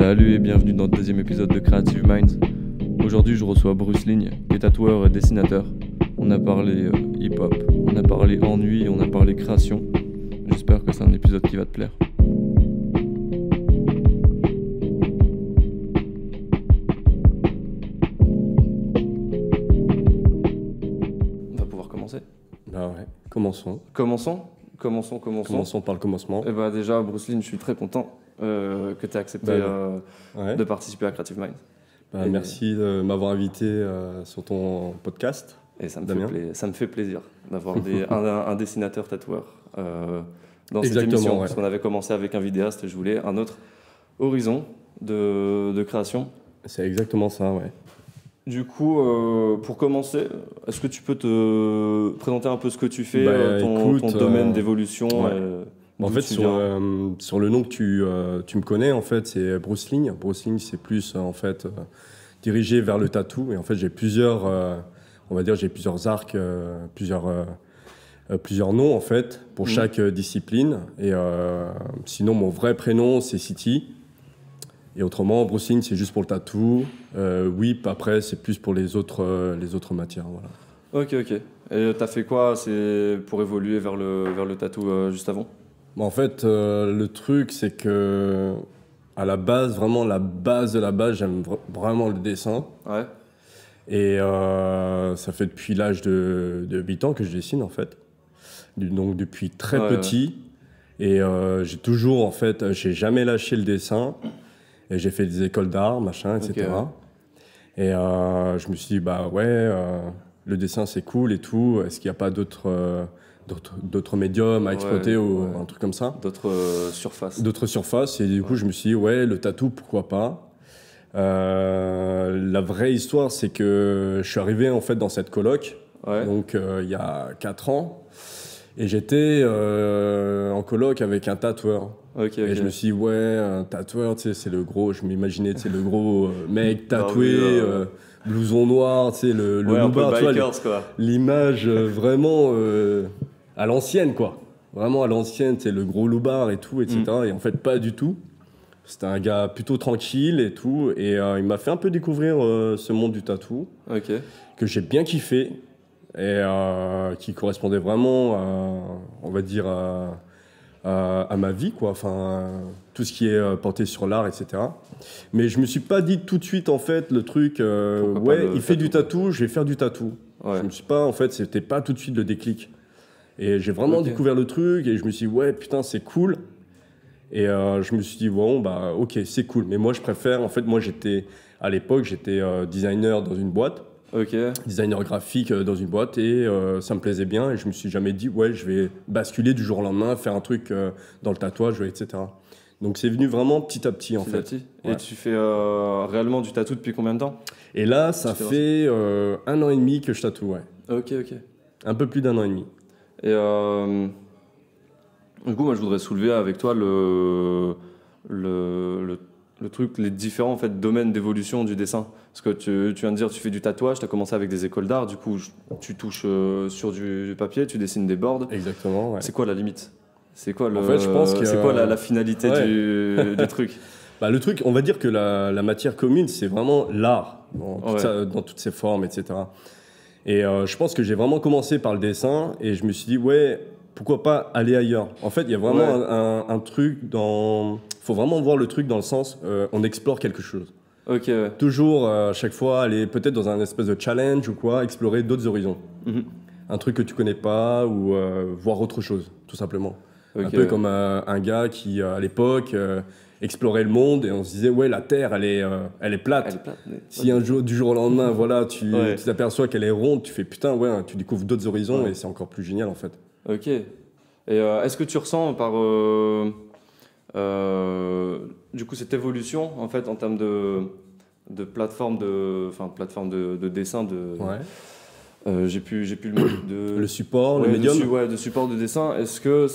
Salut et bienvenue dans le deuxième épisode de Creative Minds. Aujourd'hui, je reçois Bruce Ligne, qui est tatoueur et dessinateur. On a parlé hip-hop, on a parlé ennui, on a parlé création. J'espère que c'est un épisode qui va te plaire. On va pouvoir commencer. Bah ouais, commençons. Commençons Par le commencement. Et bah déjà, Bruce Ligne, je suis très content que tu aies accepté Ouais. de participer à Creative Minds. Bah, merci de m'avoir invité sur ton podcast. Et ça Damien. me fait plaisir d'avoir un dessinateur tatoueur dans cette Exactement, émission. ouais. Parce qu'on avait commencé avec un vidéaste et je voulais un autre horizon de création. C'est exactement ça, ouais. Du coup, pour commencer, est-ce que tu peux te présenter un peu ce que tu fais, Bah, ton écoute, domaine d'évolution ouais. En d'où fait, tu viens. sur le nom que tu me connais, en fait, c'est Bruce Ligne. Bruce Ligne, c'est plus en fait dirigé vers le tatou. Et en fait, j'ai plusieurs arcs, plusieurs noms en fait pour chaque discipline. Et sinon, mon vrai prénom, c'est City. Et autrement, Bruce Ligne, c'est juste pour le tatou. Oui, après, c'est plus pour les autres matières. Voilà. Ok. Et t'as fait quoi? C'est pour évoluer vers le tatou juste avant? En fait, le truc, c'est que à la base, vraiment la base de la base, j'aime vraiment le dessin. Ouais. Et ça fait depuis l'âge de 8 ans que je dessine, en fait. Donc depuis très petit. Ouais. Et j'ai toujours, en fait, j'ai jamais lâché le dessin. Et j'ai fait des écoles d'art, machin, etc. Okay. Et je me suis dit, bah ouais, le dessin, c'est cool et tout. Est-ce qu'il n'y a pas d'autres médiums à exploiter ou un truc comme ça? D'autres surfaces. D'autres surfaces. Et du coup, je me suis dit, ouais, le tatou, pourquoi pas? La vraie histoire, c'est que je suis arrivé en fait dans cette coloc, donc il y a 4 ans, et j'étais en coloc avec un tatoueur. Et je me suis dit, ouais, un tatoueur, tu sais, c'est le gros, je m'imaginais, tu sais, le gros mec tatoué, blouson noir, tu sais, le loupard, tu vois, l'image vraiment à l'ancienne, quoi. Vraiment à l'ancienne, tu sais, le gros loupard et tout, etc. Et en fait, pas du tout. C'était un gars plutôt tranquille et tout. Et il m'a fait un peu découvrir ce monde du tatou, que j'ai bien kiffé et qui correspondait vraiment, on va dire, à ma vie, quoi. Enfin, tout ce qui est porté sur l'art, etc. Mais je me suis pas dit tout de suite, en fait, le truc, il fait du tatou, je vais faire du tatou. Je me suis pas, en fait, c'était pas tout de suite le déclic. Et j'ai vraiment découvert le truc et je me suis dit, ouais, putain, c'est cool. Et je me suis dit, bon, bah, ok, c'est cool. Mais moi, je préfère, en fait, à l'époque, j'étais designer dans une boîte. Designer graphique dans une boîte et ça me plaisait bien et je me suis jamais dit ouais je vais basculer du jour au lendemain, faire un truc dans le tatouage, etc. Donc c'est venu vraiment petit à petit en fait. Ouais. Et tu fais réellement du tatou depuis combien de temps? Et là ça fait 1 an et demi que je tatoue, ouais. Ok. Un peu plus d'1 an et demi. Et du coup moi je voudrais soulever avec toi le truc, les différents en fait, domaines d'évolution du dessin. Parce que tu viens de dire, tu fais du tatouage, tu as commencé avec des écoles d'art, du coup tu touches sur du papier, tu dessines des boards. Exactement, ouais. C'est quoi la limite? C'est quoi, en fait, je pense que, c'est quoi la finalité du truc? Bah, le truc, on va dire que la matière commune, c'est vraiment l'art, dans toutes ses formes, etc. Et je pense que j'ai vraiment commencé par le dessin et je me suis dit, ouais, pourquoi pas aller ailleurs? En fait, il y a vraiment un truc faut vraiment voir le truc dans le sens, on explore quelque chose. Toujours, à chaque fois, aller peut-être dans un espèce de challenge ou quoi, explorer d'autres horizons. Un truc que tu connais pas ou voir autre chose, tout simplement. Un peu comme un gars qui, à l'époque, explorait le monde et on se disait, ouais, la Terre, elle est plate. Si du jour au lendemain, voilà, tu t'aperçois qu'elle est ronde, tu fais putain, ouais, tu découvres d'autres horizons et c'est encore plus génial, en fait. Ok. Et est-ce que tu ressens du coup cette évolution en fait en termes de plateforme de dessin j'ai plus le mot le support, le médium de support de dessin. Est-ce que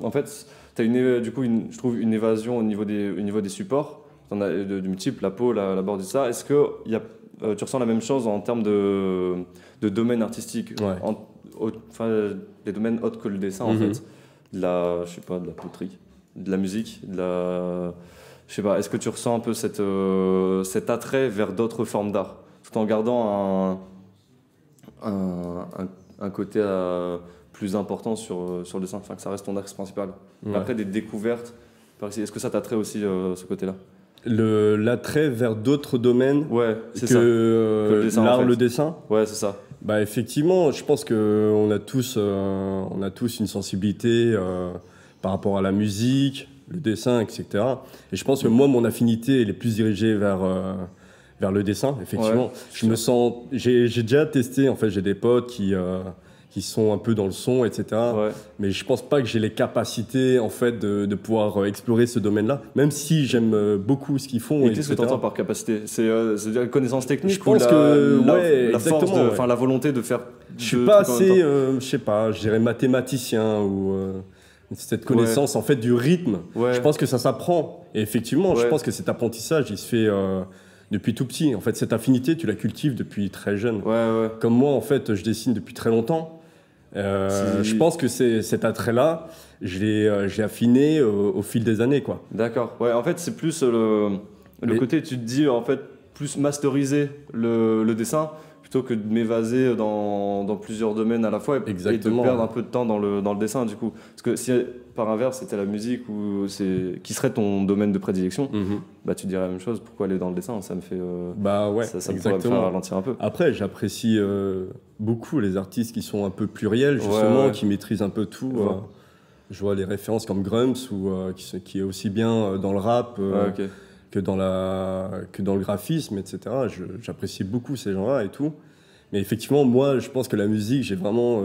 en fait t'as je trouve une évasion au niveau des supports. T'en as de multiples, la peau, la bordure, ça. Est-ce que tu ressens la même chose en termes de domaine artistique? Les domaines autres que le dessin en fait, de la poterie, de la musique, je sais pas, est-ce que tu ressens un peu cet attrait vers d'autres formes d'art, tout en gardant un côté plus important sur le dessin, enfin que ça reste ton axe principal. Ouais. Après des découvertes, est-ce que ça t'attrait aussi ce côté-là? L'attrait vers d'autres domaines que le dessin, l'art, le dessin. Ouais, c'est ça. Bah effectivement, je pense qu'on a tous une sensibilité par rapport à la musique, le dessin, etc. Et je pense que moi, mon affinité, elle est plus dirigée vers le dessin. Effectivement, j'ai déjà testé. En fait, j'ai des potes qui sont un peu dans le son, etc. Ouais. Mais je pense pas que j'ai les capacités en fait de pouvoir explorer ce domaine-là, même si j'aime beaucoup ce qu'ils font. Et qu'est-ce que tu entends par capacité? C'est-à-dire connaissance technique? Je pense que la force, enfin la volonté de faire. Je suis pas assez, je sais pas, je dirais mathématicien ou cette connaissance en fait du rythme. Ouais. Je pense que ça s'apprend. Et effectivement, je pense que cet apprentissage, il se fait. Depuis tout petit. En fait, cette affinité, tu la cultives depuis très jeune. Comme moi, en fait, je dessine depuis très longtemps. Je pense que cet attrait-là, je l'ai affiné au fil des années, quoi. D'accord. Ouais, en fait, c'est plus le côté, tu te dis, en fait, plus masteriser le dessin plutôt que de m'évaser dans plusieurs domaines à la fois et de perdre un peu de temps dans le dessin, du coup. Parce que si, par inverse, c'était la musique qui serait ton domaine de prédilection, bah, tu dirais la même chose. Pourquoi aller dans le dessin? Ça me fait... ça me pourrait me faire ralentir un peu. Après, j'apprécie beaucoup les artistes qui sont un peu pluriels, justement, qui maîtrisent un peu tout. Je vois les références comme Grumps, qui est aussi bien dans le rap... que dans le graphisme, etc. J'apprécie beaucoup ces gens-là et tout. Mais effectivement, moi, je pense que la musique, j'ai vraiment...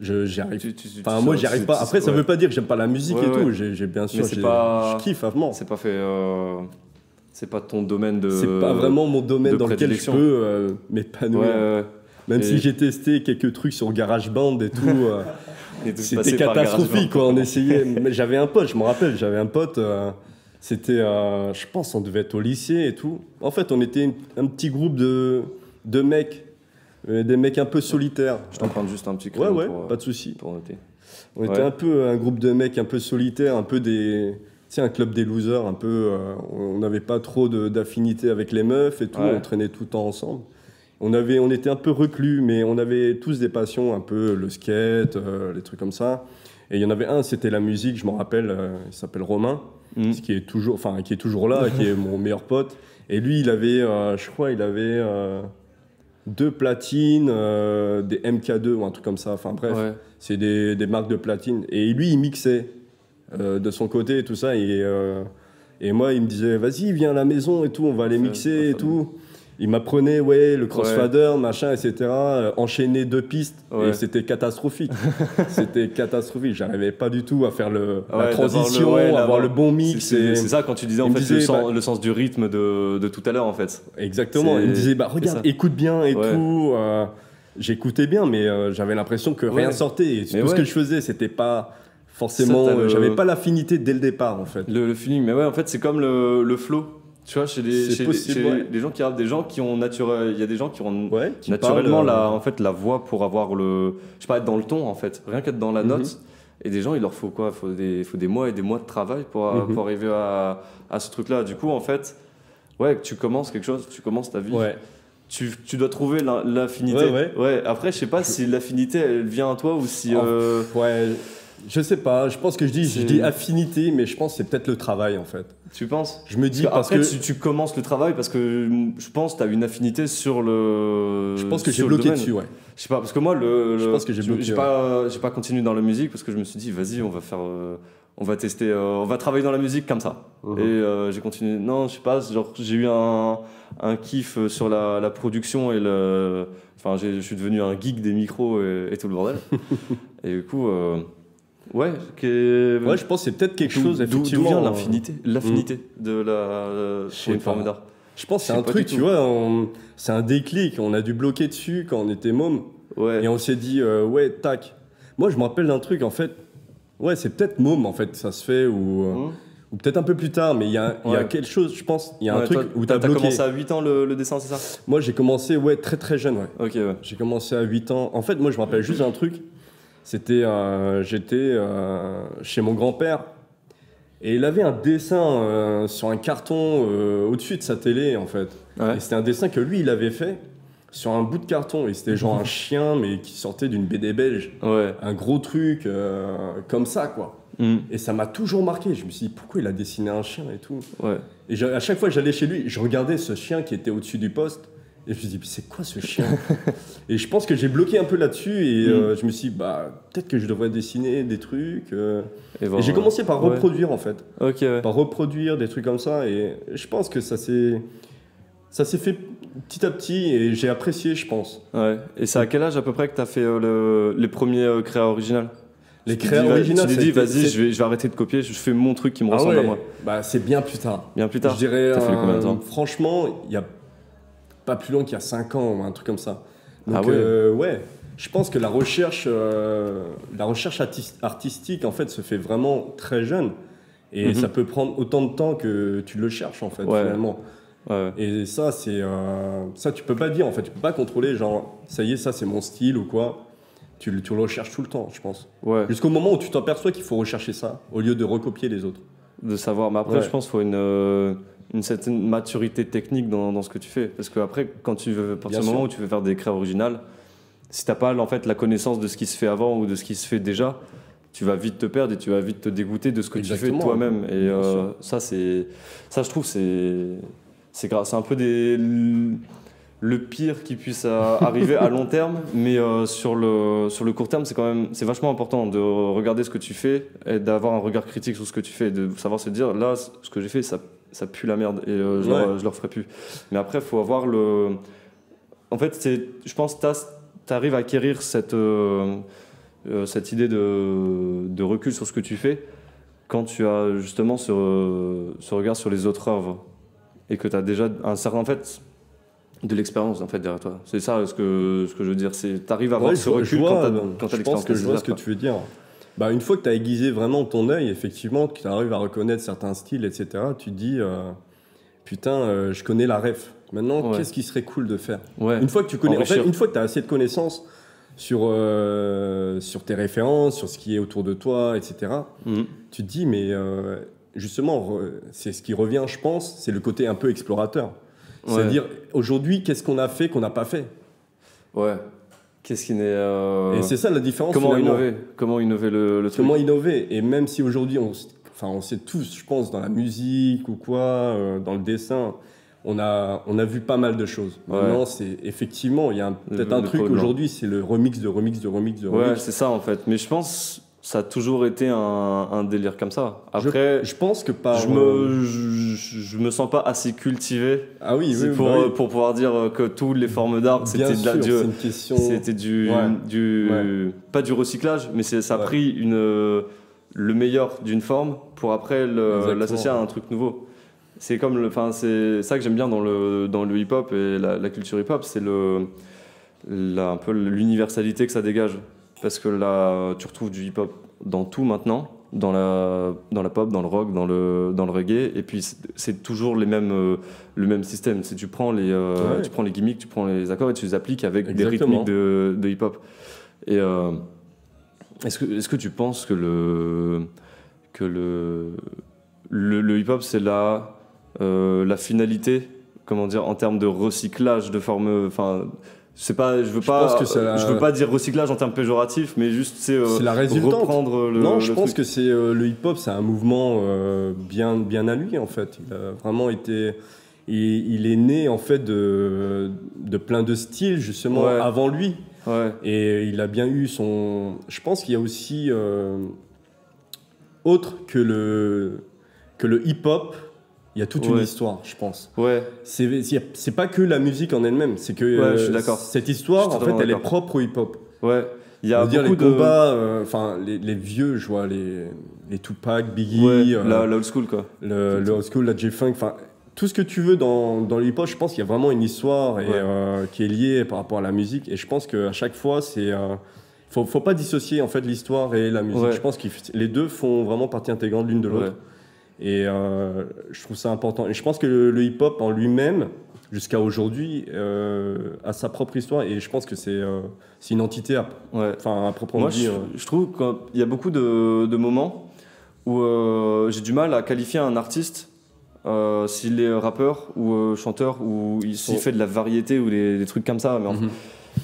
j'y arrive. Moi, j'y arrive pas. Après, ça veut pas dire que j'aime pas la musique et tout. J'ai bien sûr, je kiffe avant. C'est pas fait... c'est pas ton domaine de... C'est pas vraiment mon domaine dans lequel je peux m'épanouir. Même si j'ai testé quelques trucs sur GarageBand et tout, c'était catastrophique, quoi. On essayait... Mais j'avais un pote, je me rappelle, c'était, je pense, on devait être au lycée et tout. En fait, on était un petit groupe de mecs, des mecs un peu solitaires. Je t'emprunte juste un petit créneau pas de souci. Pour noter. On était un peu un groupe de mecs un peu solitaires, un peu un club des losers, un peu. On n'avait pas trop d'affinité avec les meufs et tout. On traînait tout le temps ensemble. On était un peu reclus, mais on avait tous des passions, un peu le skate, les trucs comme ça. Et il y en avait un, c'était la musique. Je m'en rappelle. Il s'appelle Romain. Qui est toujours là, qui est mon meilleur pote. Et lui, il avait, je crois, 2 platines, des MK2 ou un truc comme ça. Enfin bref, c'est des marques de platine. Et lui, il mixait de son côté et tout ça. Et moi, il me disait, vas-y, viens à la maison et tout, on va aller mixer et tout. Il m'apprenait, le crossfader, machin, etc. Enchaîner 2 pistes, et c'était catastrophique. C'était catastrophique. J'arrivais pas du tout à faire la transition, avoir le bon mix. C'est ça, quand tu disais, en fait, le sens du rythme de tout à l'heure, en fait. Exactement. Il me disait, regarde, écoute bien et tout. J'écoutais bien, mais j'avais l'impression que rien sortait. Et tout ce que je faisais, c'était pas... Forcément, j'avais pas l'affinité dès le départ, en fait. Le feeling, mais en fait, c'est comme le flow. Tu vois, chez des gens qui rappent, des gens qui ont il y a des gens qui ont naturellement la voix pour avoir je sais pas, être dans le ton, en fait, rien qu'être dans la note. Et des gens, il leur faut quoi? Il faut des mois et des mois de travail pour arriver à ce truc-là. Du coup, en fait, tu commences quelque chose, tu commences ta vie. Tu dois trouver l'affinité. Après, je sais pas si l'affinité, elle vient à toi ou si... Je sais pas, je pense que je dis affinité, mais je pense que c'est peut-être le travail, en fait. Tu penses? Je me dis parce que tu commences le travail parce que je pense que tu as une affinité sur le... Je pense que j'ai bloqué dessus, Je sais pas, parce que moi, je pense que j'ai pas continué dans la musique parce que je me suis dit, vas-y, on va tester, on va travailler dans la musique comme ça. Et j'ai continué. Non, je sais pas, genre j'ai eu un kiff sur la production et enfin, je suis devenu un geek des micros et tout le bordel. Et du coup... je pense que c'est peut-être quelque chose, effectivement. D'où vient l'affinité de une forme d'art? Je pense que c'est un truc, tu vois, c'est un déclic. On a dû bloquer dessus quand on était môme. Et on s'est dit, tac. Moi, je me rappelle d'un truc, en fait. C'est peut-être môme, en fait, ça se fait, ou peut-être un peu plus tard, mais il y a quelque chose, je pense. Il y a un truc où tu as bloqué. T'as commencé à 8 ans le dessin, c'est ça? Moi, j'ai commencé, très très jeune, Ok, J'ai commencé à 8 ans. En fait, moi, je me rappelle juste d'un truc. C'était, j'étais chez mon grand-père Et il avait un dessin sur un carton au-dessus de sa télé, en fait. Ouais. Et c'était un dessin que lui, il avait fait sur un bout de carton. Et c'était genre un chien, mais qui sortait d'une BD belge. Ouais. Un gros truc comme ça, quoi. Et ça m'a toujours marqué. Je me suis dit, pourquoi il a dessiné un chien et tout. Ouais. Et à chaque fois que j'allais chez lui, je regardais ce chien qui était au-dessus du poste. Et je me suis dit, c'est quoi ce chien? Et je pense que j'ai bloqué un peu là-dessus. Et je me suis dit, peut-être que je devrais dessiner des trucs. Et j'ai commencé par reproduire, en fait. Okay, ouais. Par reproduire des trucs comme ça. Et je pense que ça s'est fait petit à petit. Et j'ai apprécié, je pense. Ouais. Et c'est à quel âge à peu près que tu as fait les premiers créas originales? Les créas originales, tu te dis, vas-y, je vais arrêter de copier, je fais mon truc qui me ressemble à moi. C'est bien plus tard. Bien plus tard. Je dirais, t'as fait combien de temps? Franchement, il y a pas plus long qu'il y a 5 ans ou un truc comme ça. Donc, je pense que la recherche artistique, en fait, se fait vraiment très jeune. Et ça peut prendre autant de temps que tu le cherches, en fait, finalement. Ouais. Et ça, ça, tu peux pas dire, en fait. Tu peux pas contrôler, genre, ça y est, ça, c'est mon style ou quoi. Tu le recherches tout le temps, je pense. Ouais. Jusqu'au moment où tu t'aperçois qu'il faut rechercher ça, au lieu de recopier les autres. De savoir. Mais après, je pense qu'il faut une certaine maturité technique dans ce que tu fais. Parce qu'après, à partir du moment où tu veux faire des créas originales, si tu n'as pas en fait, la connaissance de ce qui se fait avant ou de ce qui se fait déjà, tu vas vite te perdre et tu vas vite te dégoûter de ce que tu fais toi-même. Et ça, je trouve, c'est un peu le pire qui puisse arriver à long terme, mais sur le court terme, c'est vachement important de regarder ce que tu fais et d'avoir un regard critique sur ce que tu fais, de savoir se dire, là, ce que j'ai fait, ça pue la merde et je le referai plus. Mais après, il faut avoir En fait, je pense que tu arrives à acquérir cette idée de recul sur ce que tu fais quand tu as justement ce regard sur les autres œuvres et que tu as déjà un certain... En fait, de l'expérience en fait derrière toi. C'est ça ce que je veux dire. C'est t'arrives à avoir ce recul quand tu as l'expérience. Je vois ce que tu veux dire. Une fois que tu as aiguisé vraiment ton œil, effectivement, que tu arrives à reconnaître certains styles, etc., tu te dis putain, je connais la ref. Maintenant, qu'est-ce qui serait cool de faire? Une fois que tu connais, une fois que tu as assez de connaissances sur tes références, sur ce qui est autour de toi, etc., tu te dis mais justement, c'est ce qui revient, je pense, c'est le côté un peu explorateur. C'est-à-dire, aujourd'hui, qu'est-ce qu'on a fait qu'on n'a pas fait? Ouais. Qu'est-ce qui n'est... Et c'est ça la différence. Comment innover le truc? Comment innover? Et même si aujourd'hui, on sait tous, je pense, dans la musique ou quoi, dans le dessin, on a vu pas mal de choses. Maintenant, c'est effectivement, il y a peut-être un truc aujourd'hui, c'est le remix de remix de remix de remix. Ouais, c'est ça en fait. Mais je pense... Ça a toujours été un délire comme ça. Après, je pense que pas. Je me sens pas assez cultivé. Ah oui, pour pouvoir dire que toutes les formes d'art c'était c'était pas du recyclage, mais ça a pris le meilleur d'une forme pour après l'associer à un truc nouveau. C'est comme c'est ça que j'aime bien dans le hip-hop et la culture hip-hop, c'est un peu l'universalité que ça dégage. Parce que là, tu retrouves du hip-hop dans tout maintenant, dans la pop, dans le rock, dans le reggae, et puis c'est toujours le même système. Tu prends les gimmicks, tu prends les accords et tu les appliques avec des rythmiques de hip-hop. Et est-ce que tu penses que le hip-hop c'est la finalité, comment dire, en termes de recyclage de forme, je veux pas dire recyclage en termes péjoratifs, mais juste c'est la résultante. Reprendre je pense que c'est le hip-hop, c'est un mouvement bien à lui en fait. Il a vraiment été, il est né en fait de plein de styles justement avant lui. Ouais. Et il a bien eu son. Je pense qu'il y a aussi autre que le hip-hop. Il y a toute une histoire, je pense. Ouais. C'est pas que la musique en elle-même, c'est que je suis d'accord. Cette histoire, en fait, elle est propre au hip-hop. Ouais. Il y a beaucoup les combats, les vieux, je vois les Tupac, Biggie, la old school quoi. Le old school, la J-Funk, tout ce que tu veux dans le hip-hop, je pense qu'il y a vraiment une histoire qui est liée par rapport à la musique. Et je pense qu'à chaque fois, faut pas dissocier en fait l'histoire et la musique. Ouais. Je pense que les deux font vraiment partie intégrante l'une de l'autre. Ouais. Et je trouve ça important. Et je pense que le hip-hop en lui-même, jusqu'à aujourd'hui, a sa propre histoire. Et je pense que c'est une entité à proprement dit. Je trouve qu'il y a beaucoup de moments où j'ai du mal à qualifier un artiste s'il est rappeur ou chanteur ou s'il fait de la variété ou des trucs comme ça. Mais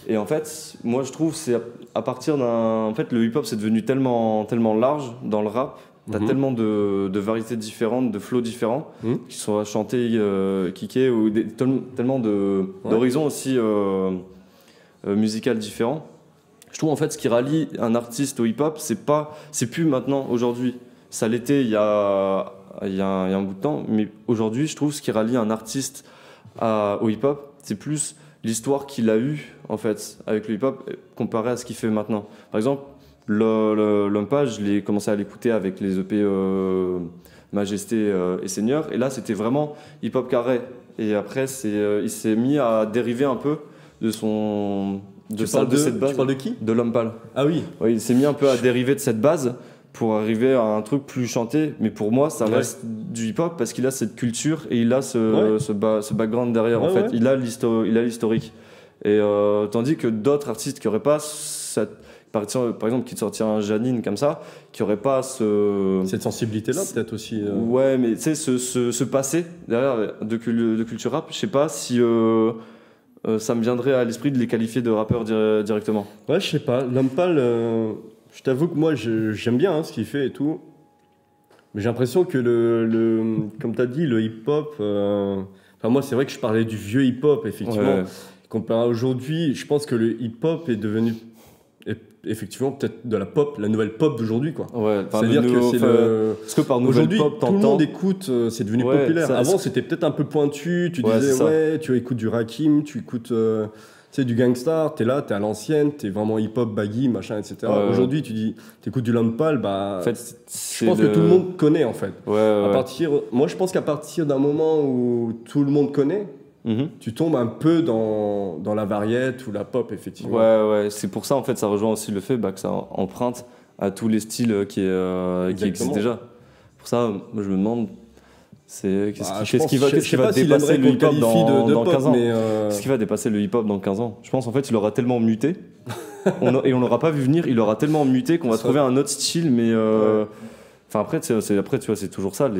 et en fait, moi je trouve c'est à partir d'un... En fait, le hip-hop c'est devenu tellement large dans le rap. T'as tellement de variétés différentes, de flows différents qui sont à chanter, kicker ou tellement d'horizons aussi musicales différents. Je trouve en fait ce qui rallie un artiste au hip-hop, c'est plus maintenant aujourd'hui. Ça l'était il y a un bout de temps, mais aujourd'hui je trouve ce qui rallie un artiste au hip-hop, c'est plus l'histoire qu'il a eue en fait avec le hip-hop comparé à ce qu'il fait maintenant. Par exemple, Lumpa, je l'ai commencé à l'écouter avec les EP Majesté et Seigneur, et là c'était vraiment hip-hop carré. Et après il s'est mis à dériver un peu de cette base. Tu parles de qui? De Lumpal. Ah oui. Oui, il s'est mis un peu à dériver de cette base pour arriver à un truc plus chanté, mais pour moi ça reste du hip-hop parce qu'il a cette culture et il a ce background derrière en fait. Il a l'historique. Et tandis que d'autres artistes qui n'auraient pas par exemple qui te sortiraient un Janine comme ça, qui n'aurait pas cette sensibilité-là peut-être aussi. Ouais, mais tu sais ce passé derrière de culture rap, je sais pas si ça me viendrait à l'esprit de les qualifier de rappeurs directement. Ouais, je sais pas. Lumpal, je t'avoue que moi j'aime bien ce qu'il fait et tout, mais j'ai l'impression que comme tu as dit, le hip-hop. Enfin, moi, c'est vrai que je parlais du vieux hip-hop, effectivement. Ouais. Comparé à aujourd'hui, je pense que le hip-hop est devenu effectivement peut-être de la pop, la nouvelle pop d'aujourd'hui, quoi. Ouais, c'est-à-dire que c'est Parce que par nouvelle aujourd'hui, pop, tout le monde écoute, c'est devenu populaire. Avant, c'était peut-être un peu pointu, tu disais, tu écoutes du Rakim, tu écoutes du Gangstar, t'es là, t'es à l'ancienne, t'es vraiment hip-hop, baggy, machin, etc. Aujourd'hui, tu écoutes du Lumpal, bah, en fait, je pense que tout le monde connaît, en fait. Moi, je pense qu'à partir d'un moment où tout le monde connaît, tu tombes un peu dans la variété ou la pop, effectivement. Ouais, c'est pour ça, en fait, ça rejoint aussi le fait que ça emprunte à tous les styles qui existent déjà. Pour ça, moi, je me demande, qu'est-ce qui va dépasser le hip-hop dans 15 ans Qu'est-ce qui va dépasser le hip-hop dans 15 ans Je pense, en fait, il aura tellement muté, et on l'aura pas vu venir, il aura tellement muté qu'on va trouver un autre style, mais... Enfin, après, tu vois, c'est toujours ça,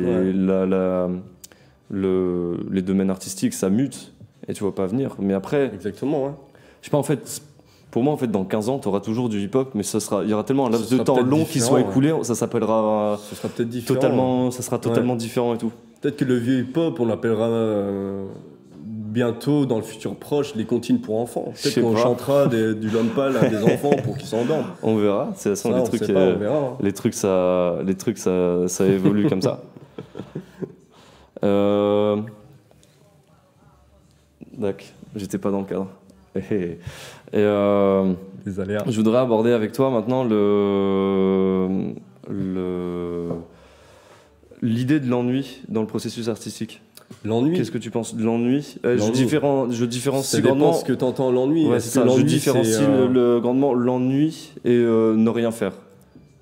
les domaines artistiques ça mute et tu vas pas venir, mais après exactement je sais pas, en fait pour moi en fait dans 15 ans tu auras toujours du hip-hop, mais il y aura tellement un laps de temps long qui soit écoulé, ça s'appellera ce sera peut-être différent, ça sera totalement différent et tout. Peut-être que le vieux hip-hop on l'appellera bientôt dans le futur proche les comptines pour enfants, peut-être qu'on chantera du Lumpal à des enfants pour qu'ils s'endorment. On verra, c'est ça, les trucs ça évolue comme ça. D'accord, j'étais pas dans le cadre. Des aléas. Je voudrais aborder avec toi maintenant l'idée de l'ennui dans le processus artistique. L'ennui. Qu'est-ce que tu penses de l'ennui? Je différencie grandement. Ce que tu entends l'ennui. Ouais, c'est ça. Je différencie grandement l'ennui et ne rien faire.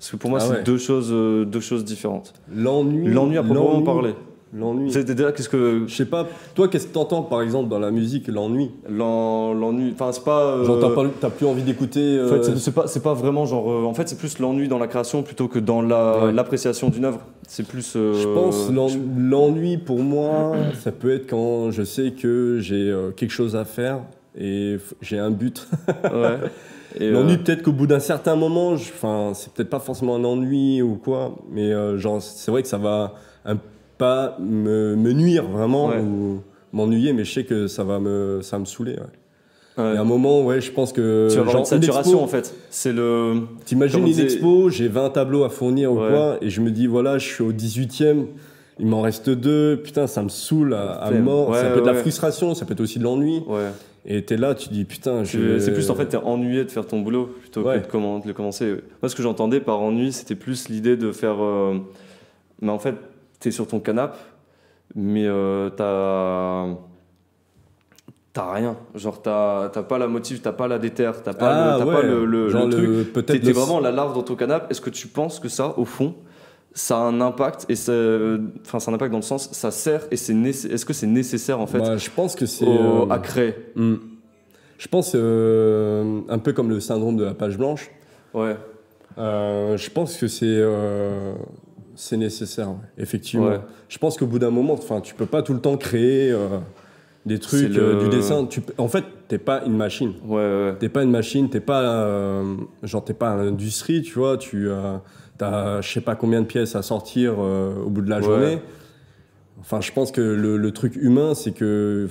Parce que pour moi, c'est deux choses différentes. L'ennui à proprement parler. L'ennui. Qu'est-ce que... Je sais pas, toi, qu'est-ce que t'entends par exemple dans la musique, l'ennui? L'ennui, enfin c'est pas... Genre t'as plus envie d'écouter... En fait, c'est pas vraiment genre... en fait, c'est plus l'ennui dans la création plutôt que dans l'appréciation d'une œuvre. C'est plus... Je pense l'ennui pour moi, ça peut être quand je sais que j'ai quelque chose à faire et j'ai un but. L'ennui, peut-être qu'au bout d'un certain moment, c'est peut-être pas forcément un ennui ou quoi, mais genre c'est vrai que ça va pas me nuire vraiment ou m'ennuyer, mais je sais que ça va me saouler. Et à un moment, je pense que... Tu vas avoir une saturation, en fait. T'imagines une expo, j'ai 20 tableaux à fournir ou quoi, et je me dis, voilà, je suis au 18e, il m'en reste 2, putain, ça me saoule à mort. Ça peut être de la frustration, ça peut être aussi de l'ennui. Et t'es là, tu dis, putain... C'est plus, en fait, t'es ennuyé de faire ton boulot plutôt que de le commencer. Moi, ce que j'entendais par ennui, c'était plus l'idée de faire... Mais en fait, t'es sur ton canapé, mais t'as rien. Genre, t'as pas la motive, t'as pas la déterre, t'as pas le truc. T'es vraiment la larve dans ton canapé. Est-ce que tu penses que ça, au fond, ça a un impact et ça a un impact dans le sens, ça sert et est-ce que c'est nécessaire, en fait, je pense que c'est à créer. Je pense un peu comme le syndrome de la page blanche. Je pense que C'est nécessaire, effectivement. Ouais. Je pense qu'au bout d'un moment, tu peux pas tout le temps créer des trucs, du dessin. En fait, t'es pas une machine. T'es pas une machine, t'es pas t'es pas une industrie, tu vois. T'as je sais pas combien de pièces à sortir au bout de la journée. Enfin, je pense que le truc humain, c'est que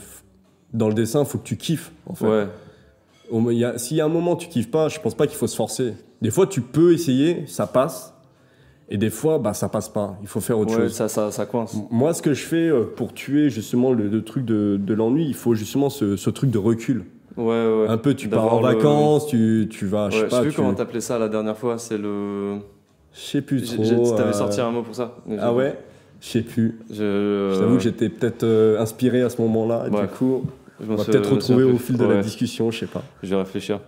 dans le dessin, faut que tu kiffes, en fait. S'il y a un moment où tu kiffes pas, je pense pas qu'il faut se forcer. Des fois, tu peux essayer, ça passe. Et des fois, ça passe pas. Il faut faire autre chose. Ça coince. Moi, ce que je fais pour tuer justement le truc de l'ennui, il faut justement ce truc de recul. Un peu, tu pars en vacances, tu vas, je sais pas. Je sais plus comment t'appelais ça la dernière fois, c'est le... Je sais plus trop. T'avais sorti un mot pour ça. Ah ouais? Je sais plus. Je t'avoue que j'étais peut-être inspiré à ce moment-là. Et du coup, on va peut-être retrouver au fil de la discussion, je sais pas. Je vais réfléchir.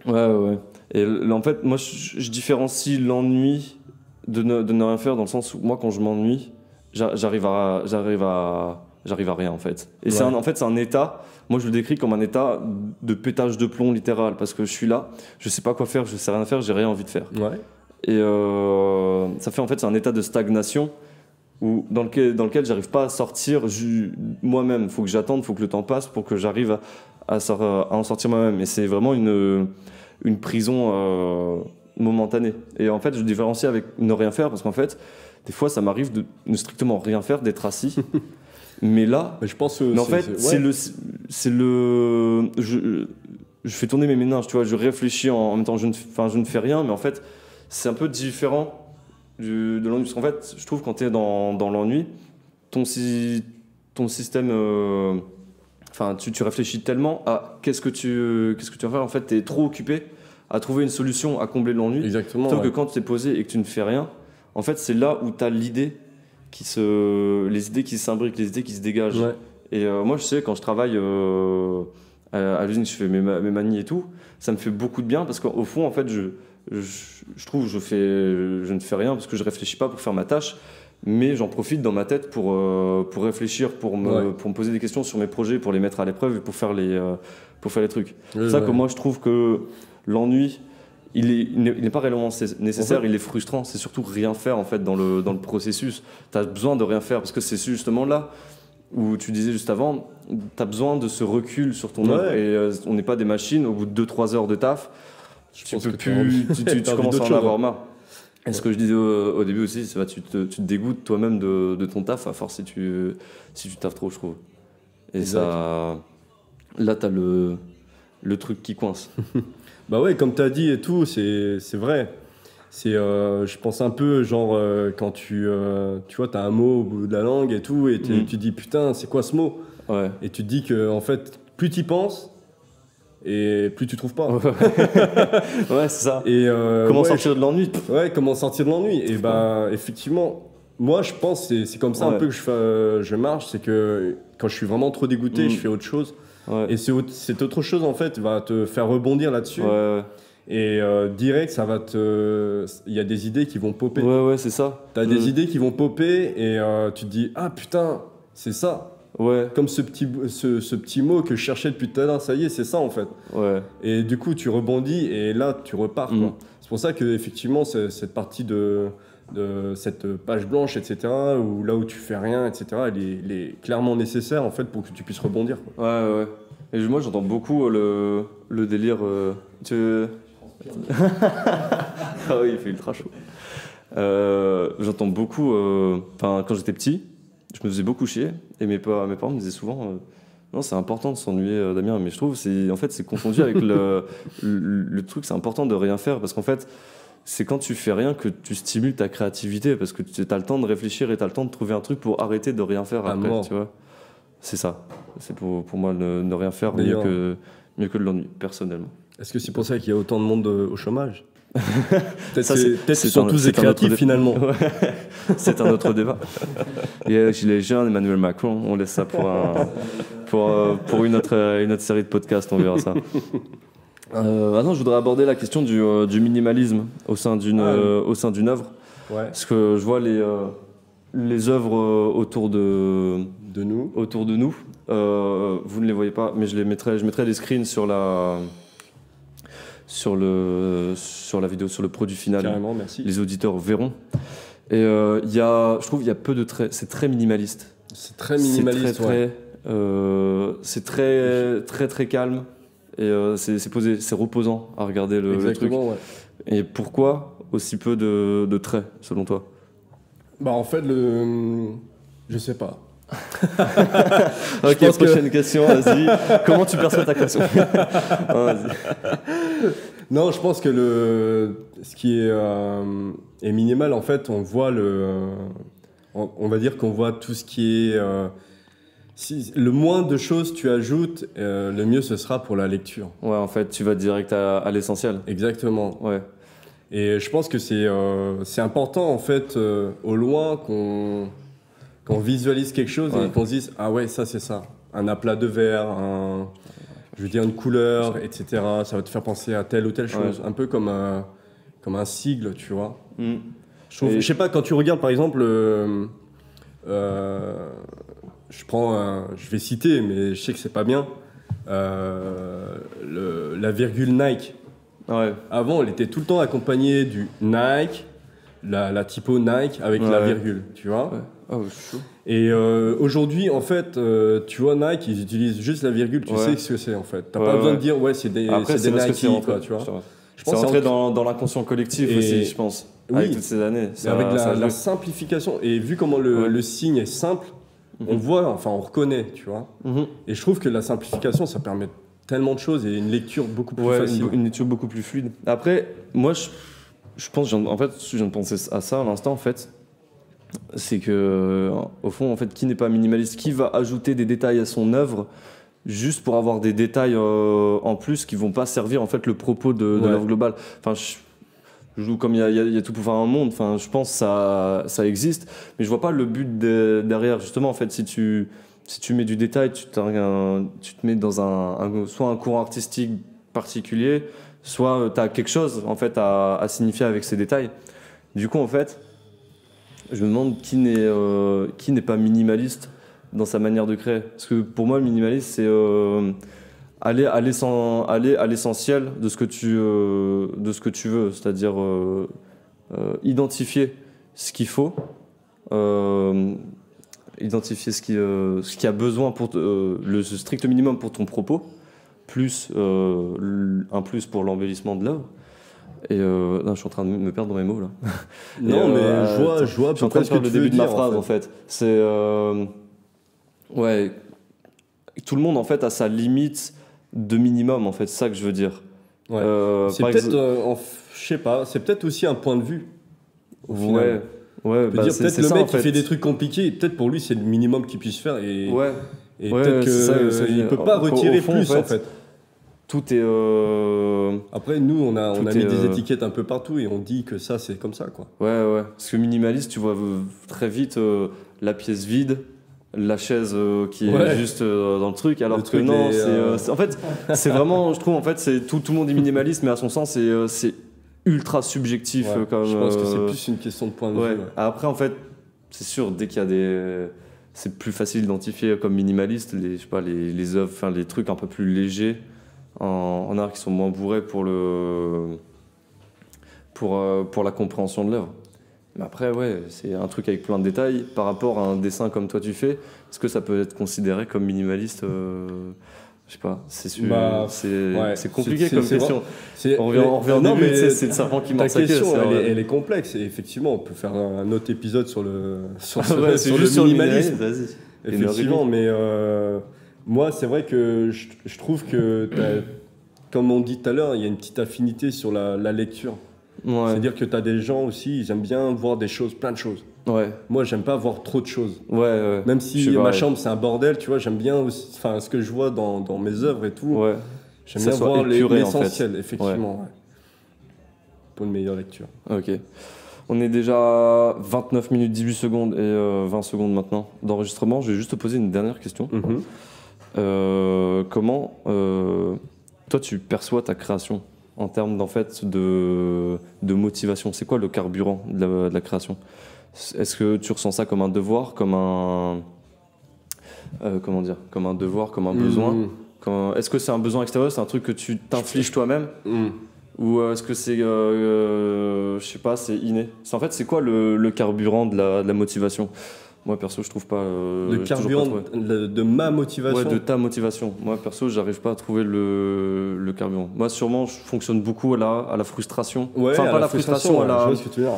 Ouais. Et en fait, moi, je différencie l'ennui de ne rien faire dans le sens où moi, quand je m'ennuie, j'arrive à rien, en fait. Et c'est un état, moi, je le décris comme un état de pétage de plomb littéral, parce que je suis là, je sais pas quoi faire, je sais rien faire, j'ai rien envie de faire. Et ça fait, en fait, c'est un état de stagnation dans lequel j'arrive pas à sortir moi-même. Il faut que j'attende, il faut que le temps passe pour que j'arrive à en sortir moi-même. Et c'est vraiment une prison momentanée. Et en fait, je différencie avec ne rien faire parce qu'en fait, des fois, ça m'arrive de ne strictement rien faire, d'être assis. Mais là, je pense en fait, je fais tourner mes méninges, tu vois, je réfléchis en même temps, je ne fais rien, mais en fait, c'est un peu différent de l'ennui. Parce qu'en fait, je trouve quand tu es dans l'ennui, ton système... tu réfléchis tellement à qu'est-ce que tu vas faire. En fait, tu es trop occupé à trouver une solution à combler l'ennui. Exactement. Plutôt que quand tu es posé et que tu ne fais rien, en fait, c'est là où tu as les idées qui s'imbriquent, les idées qui se dégagent. Et moi, je sais, quand je travaille à l'usine, je fais mes manies et tout, ça me fait beaucoup de bien parce qu'au fond, en fait, je trouve je ne fais rien parce que je réfléchis pas pour faire ma tâche. Mais j'en profite dans ma tête pour réfléchir, pour me poser des questions sur mes projets, pour les mettre à l'épreuve et pour faire les trucs. C'est pour ça que moi je trouve que l'ennui, il n'est pas réellement nécessaire, il est frustrant. C'est surtout rien faire en fait dans le processus. Tu as besoin de rien faire parce que c'est justement là où tu disais juste avant, tu as besoin de ce recul sur ton œuvre et on n'est pas des machines. Au bout de 2-3 heures de taf, tu commences à en avoir marre. Et ce que je disais au début aussi, c'est que tu te dégoûtes toi-même de ton taf à force si tu taffes trop, je trouve. Et ça, là, t'as le truc qui coince. Bah ouais, comme t'as dit et tout, c'est vrai. Je pense un peu genre quand tu vois, t'as un mot au bout de la langue et tout, et tu dis putain, c'est quoi ce mot? Et tu te dis que en fait, plus t'y penses, et plus tu trouves pas. Ouais, c'est ça. Et comment sortir de l'ennui? Comment sortir de l'ennui? Et effectivement, moi je pense que c'est comme ça un peu que je marche, c'est que quand je suis vraiment trop dégoûté, je fais autre chose. Et cette autre chose en fait va te faire rebondir là-dessus. Et direct, ça va il y a des idées qui vont popper. Ouais, c'est ça. T'as des idées qui vont popper et tu te dis ah putain, c'est ça. Comme ce petit mot que je cherchais depuis tout à l'heure, ça y est, c'est ça en fait. Et du coup, tu rebondis et là, tu repars. Quoi. C'est pour ça qu'effectivement, cette partie de cette page blanche, etc., où là où tu fais rien, etc., elle est clairement nécessaire en fait pour que tu puisses rebondir. Quoi. Ouais. Et moi, j'entends beaucoup le délire. Ah oui, il fait ultra chaud. J'entends beaucoup. Quand j'étais petit, je me faisais beaucoup chier et mes parents me disaient souvent non, c'est important de s'ennuyer, Damien, mais je trouve c'est confondu avec le truc. C'est important de rien faire parce qu'en fait c'est quand tu fais rien que tu stimules ta créativité parce que tu as le temps de réfléchir et tu as le temps de trouver un truc pour arrêter de rien faire après, tu vois. C'est ça, c'est pour moi ne rien faire mieux que de l'ennui personnellement. Est-ce que c'est pour ça qu'il y a autant de monde au chômage? Peut-être qu'ils sont tous des créatifs finalement. C'est un autre débat. Et Gilets jaunes, Emmanuel Macron, on laisse ça pour une autre série de podcasts, on verra ça. Maintenant, je voudrais aborder la question du minimalisme au sein d'une œuvre. Parce que je vois les œuvres autour de nous. Vous ne les voyez pas, mais je mettrai des screens sur la vidéo, sur le produit final. Carrément, merci. Les auditeurs verront. Et je trouve qu'il y a peu de traits. C'est très minimaliste. C'est très minimaliste, c'est très, très, très calme. Et c'est posé, c'est reposant à regarder le truc. Ouais. Et pourquoi aussi peu de traits, selon toi? Bah en fait, je sais pas. Ok, prochaine question, vas-y. Comment tu perçois ta création? Vas-y. Non, je pense que ce qui est minimal, en fait, on voit on va dire qu'on voit tout ce qui est... si le moins de choses tu ajoutes, le mieux ce sera pour la lecture. Ouais, en fait, tu vas direct à l'essentiel. Exactement. Ouais. Et je pense que c'est important, en fait, au loin qu'on visualise quelque chose et qu'on se dise « Ah ouais, ça c'est ça. Un aplat de verre, je veux dire une couleur, etc. Ça va te faire penser à telle ou telle chose. » Un peu comme un sigle, tu vois. Je sais pas, quand tu regardes par exemple... je vais citer, mais je sais que c'est pas bien. La virgule Nike. Ouais. Avant, elle était tout le temps accompagnée du Nike, la typo Nike avec la virgule, tu vois. Ouais. Oh, je suis chaud. Et aujourd'hui, en fait, tu vois, Nike, ils utilisent juste la virgule, tu sais ce que c'est en fait. T'as pas besoin de dire, c'est des Nike, quoi, tu vois. C'est rentré dans l'inconscient collectif aussi, je pense, avec toutes ces années. Avec la simplification. Et vu comment le signe est simple, on voit, enfin on reconnaît, tu vois. Et je trouve que la simplification, ça permet tellement de choses et une lecture beaucoup plus facile. Une lecture beaucoup plus fluide. Après, moi, je pense, en fait, je viens de penser à ça à l'instant, en fait. C'est que, au fond, en fait, qui n'est pas minimaliste? Qui va ajouter des détails à son œuvre juste pour avoir des détails en plus qui vont pas servir, en fait, le propos de l'œuvre globale? Enfin, je joue comme il y a tout pour faire un monde. Enfin, je pense que ça existe, mais je vois pas le but derrière. Justement, en fait, si tu mets du détail, tu te mets dans soit un courant artistique particulier, soit tu as quelque chose en fait à signifier avec ces détails. Du coup, en fait, je me demande qui n'est pas minimaliste dans sa manière de créer. Parce que pour moi, le minimaliste, c'est aller à l'essentiel de ce que tu veux, c'est-à-dire identifier ce qu'il faut, identifier ce qui a besoin pour le strict minimum pour ton propos, plus un plus pour l'embellissement de l'œuvre. Et non, je suis en train de me perdre dans mes mots là. Non, mais je vois. Je suis en train de faire le début de ma phrase en fait. C'est ouais, tout le monde en fait a sa limite de minimum en fait, c'est ça que je veux dire. Ouais. C'est peut-être, je sais pas, c'est peut-être aussi un point de vue. Au final. Ouais. Bah dire peut-être le mec qui fait des trucs compliqués, peut-être pour lui c'est le minimum qu'il puisse faire et peut-être qu'il peut pas retirer plus en fait. Tout est. Après, nous, on a mis des étiquettes un peu partout et on dit que ça, c'est comme ça, quoi. Ouais. Parce que minimaliste, tu vois très vite la pièce vide, la chaise qui est juste dans le truc, alors que non, en fait, c'est vraiment, je trouve, en fait, c'est tout le monde est minimaliste, mais à son sens, c'est ultra subjectif. Comme, je pense que c'est plus une question de point de vue. Ouais. Après, en fait, c'est sûr, dès qu'il y a c'est plus facile d'identifier comme minimaliste les œuvres, enfin les trucs un peu plus légers. En art qui sont moins bourrés pour la compréhension de l'œuvre. Mais après, c'est un truc avec plein de détails. Par rapport à un dessin comme toi tu fais, est-ce que ça peut être considéré comme minimaliste? Je sais pas, c'est compliqué comme question. On revient au début, c'est le serpent qui mord sa queue. Ta question, elle est complexe. Et effectivement, on peut faire un autre épisode sur le minimalisme. Vas-y. Effectivement, mais... moi, c'est vrai que je trouve que, comme on dit tout à l'heure, il y a une petite affinité sur la lecture. Ouais. C'est-à-dire que tu as des gens aussi, ils aiment bien voir des choses, plein de choses. Ouais. Moi, j'aime pas voir trop de choses. Ouais. Même si ma chambre, c'est un bordel, tu vois, j'aime bien aussi, ce que je vois dans mes œuvres et tout. Ouais. J'aime bien voir l'essentiel, en fait. Effectivement. Ouais. Pour une meilleure lecture. Ok. On est déjà à 29 minutes 18 secondes et 20 secondes maintenant d'enregistrement. Je vais juste te poser une dernière question. Comment toi tu perçois ta création en termes de motivation? C'est quoi le carburant de la création? Est-ce que tu ressens ça comme un devoir, comme un comme un devoir, comme un besoin? Est-ce que c'est un besoin extérieur, c'est un truc que tu t'infliges toi-même? Ou est-ce que c'est, je sais pas, c'est inné? En fait, c'est quoi le carburant de la motivation? Moi, perso, je trouve pas... le carburant de ma motivation? Ouais, de ta motivation. Moi, perso, j'arrive pas à trouver le carburant. Moi, sûrement, je fonctionne beaucoup à la frustration. Ouais, enfin, pas la frustration, à la... Je vois ce que tu veux dire.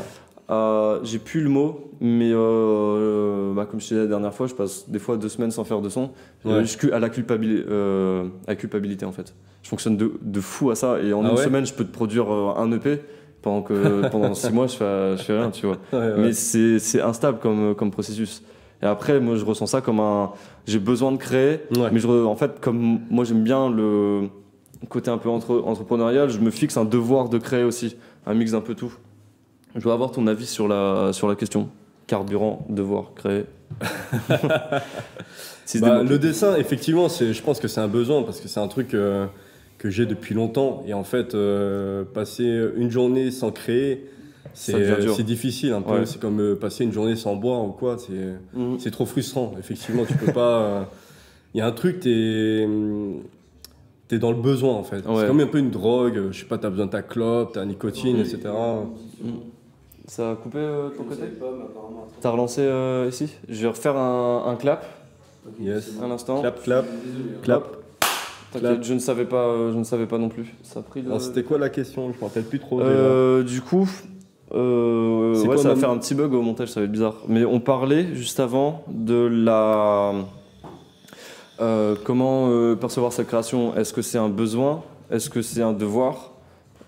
J'ai plus le mot, mais comme je te disais la dernière fois, je passe des fois 2 semaines sans faire de son. Ouais. À la culpabilité, en fait. Je fonctionne de fou à ça. Et en une semaine, je peux te produire un EP. Pendant 6 mois, je fais rien, tu vois. Ouais. Mais c'est instable comme processus. Et après, moi, je ressens ça comme j'ai besoin de créer. Ouais. Mais en fait, comme moi, j'aime bien le côté un peu entrepreneurial, je me fixe un devoir de créer aussi. Un mix d'un peu tout. Je dois avoir ton avis sur la question. Carburant, devoir, créer. Le dessin, effectivement, je pense que c'est un besoin parce que c'est un truc que j'ai depuis longtemps. Et en fait, passer une journée sans créer, c'est difficile un peu. Ouais. C'est comme passer une journée sans boire ou quoi. C'est trop frustrant. Effectivement, tu peux pas... Il y a un truc, t'es dans le besoin en fait. Ouais. C'est comme un peu une drogue. Je sais pas, t'as besoin de ta clope, ta nicotine, etc. Ça a coupé ton côté? T'as relancé ici? Je vais refaire un clap. Yes. Un instant. Clap. T'inquiète, je ne savais pas non plus. Ça a pris c'était quoi la question? Je me rappelle plus trop. Du coup, ça va faire un petit bug au montage, ça va être bizarre. Mais on parlait juste avant de comment percevoir sa création. Est-ce que c'est un besoin? Est-ce que c'est un devoir?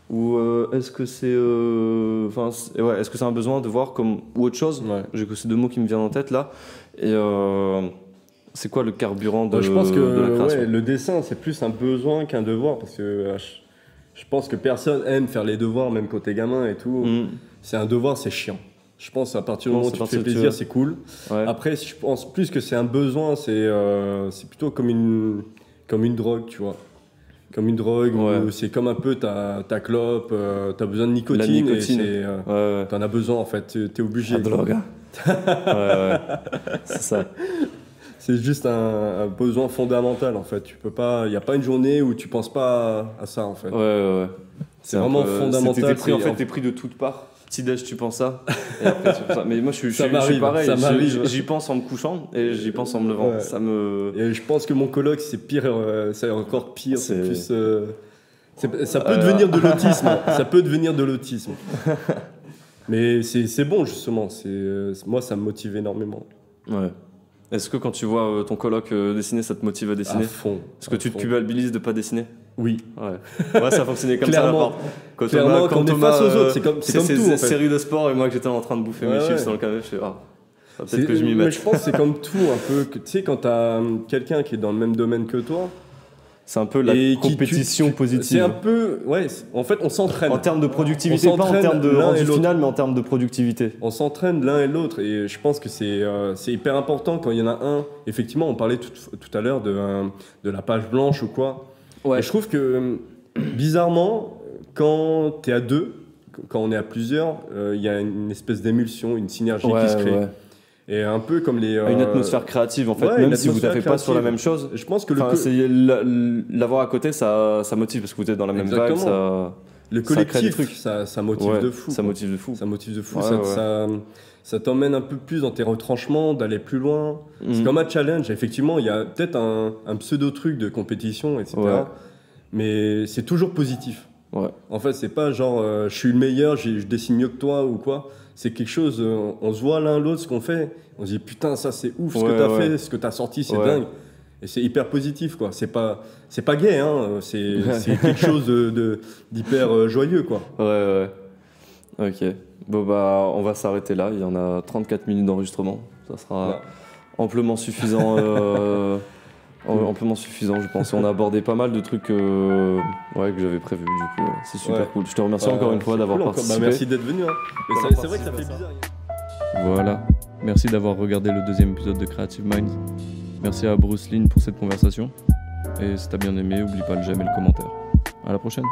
Ou est-ce que c'est est-ce que c'est un besoin, un devoir ou autre chose? Ouais. J'ai que ces 2 mots qui me viennent en tête là. Et c'est quoi le carburant de la création? Je pense que le dessin, c'est plus un besoin qu'un devoir, parce que je pense que personne aime faire les devoirs, même quand t'es gamin et tout. C'est un devoir, c'est chiant. Je pense à partir du moment où tu te fais plaisir, c'est cool. Ouais. Après, je pense plus que c'est un besoin, c'est plutôt comme une drogue, tu vois. Comme une drogue, où c'est comme un peu ta clope, t'as besoin de nicotine. La nicotine. Et t'en as besoin en fait, t'es obligé. La drogue. Ouais. C'est ça. C'est juste un besoin fondamental en fait. Tu peux pas, y a pas une journée où tu penses pas à ça en fait. Ouais. C'est vraiment fondamental. T'es pris de toutes parts. Petit-déj, tu penses ça, et après tu penses ça. Mais moi je suis pareil, j'y pense en me couchant et j'y pense en me levant. Ouais. Et je pense que mon coloc c'est pire, c'est encore pire, c'est plus... ça peut devenir de l'autisme, ça peut devenir de l'autisme. Mais c'est bon justement, moi ça me motive énormément. Ouais. Est-ce que quand tu vois ton coloc dessiner, ça te motive à dessiner? À fond. Est-ce que tu te culpabilises de pas dessiner? Oui. Ouais, ça fonctionnait comme clairement, ça. Clairement, quand on est face aux autres, c'est comme tout. C'est série de sport et moi que j'étais en train de bouffer mes chips dans le canapé, je fais peut-être que je m'y mette. Mais je pense que c'est comme tout un peu. Tu sais, quand t'as quelqu'un qui est dans le même domaine que toi. C'est un peu la compétition positive. C'est un peu, en fait, on s'entraîne. En termes de productivité, pas en termes de rendu final, mais en termes de productivité. On s'entraîne l'un et l'autre, et je pense que c'est hyper important quand il y en a un. Effectivement, on parlait tout à l'heure de la page blanche ou quoi. Ouais. Et je trouve que, bizarrement, quand t'es à 2, quand on est à plusieurs, il y a une espèce d'émulsion, une synergie qui se crée. Ouais. Et un peu comme une atmosphère créative en fait, même si vous n'avez pas sur la même chose. Je pense que l'avoir à côté, ça motive parce que vous êtes dans la même vague. Le collectif, ça motive de fou. Ça motive de fou. Ça motive de fou. Ça t'emmène un peu plus dans tes retranchements, d'aller plus loin. C'est comme un challenge. Effectivement, il y a peut-être un pseudo truc de compétition, etc. Ouais. Mais c'est toujours positif. Ouais. En fait, c'est pas genre je suis le meilleur, je dessine mieux que toi ou quoi. C'est quelque chose, on se voit l'un l'autre ce qu'on fait. On se dit putain, ça c'est ouf ce que t'as fait, ce que t'as sorti, c'est dingue. Et c'est hyper positif quoi. C'est pas gay, hein. C'est quelque chose d'hyper joyeux quoi. Ouais. Ok. Bon on va s'arrêter là. Il y en a 34 minutes d'enregistrement. Ça sera amplement suffisant. Amplement suffisant, je pense. On a abordé pas mal de trucs que j'avais prévus. Du coup, c'est super cool. Je te remercie encore une fois d'avoir participé. Merci d'être venu. Mais c'est vrai que ça fait bizarre. Voilà. Merci d'avoir regardé le 2e épisode de Creative Minds. Merci à Bruce Lynn pour cette conversation. Et si t'as bien aimé, oublie pas le j'aime et le commentaire. À la prochaine.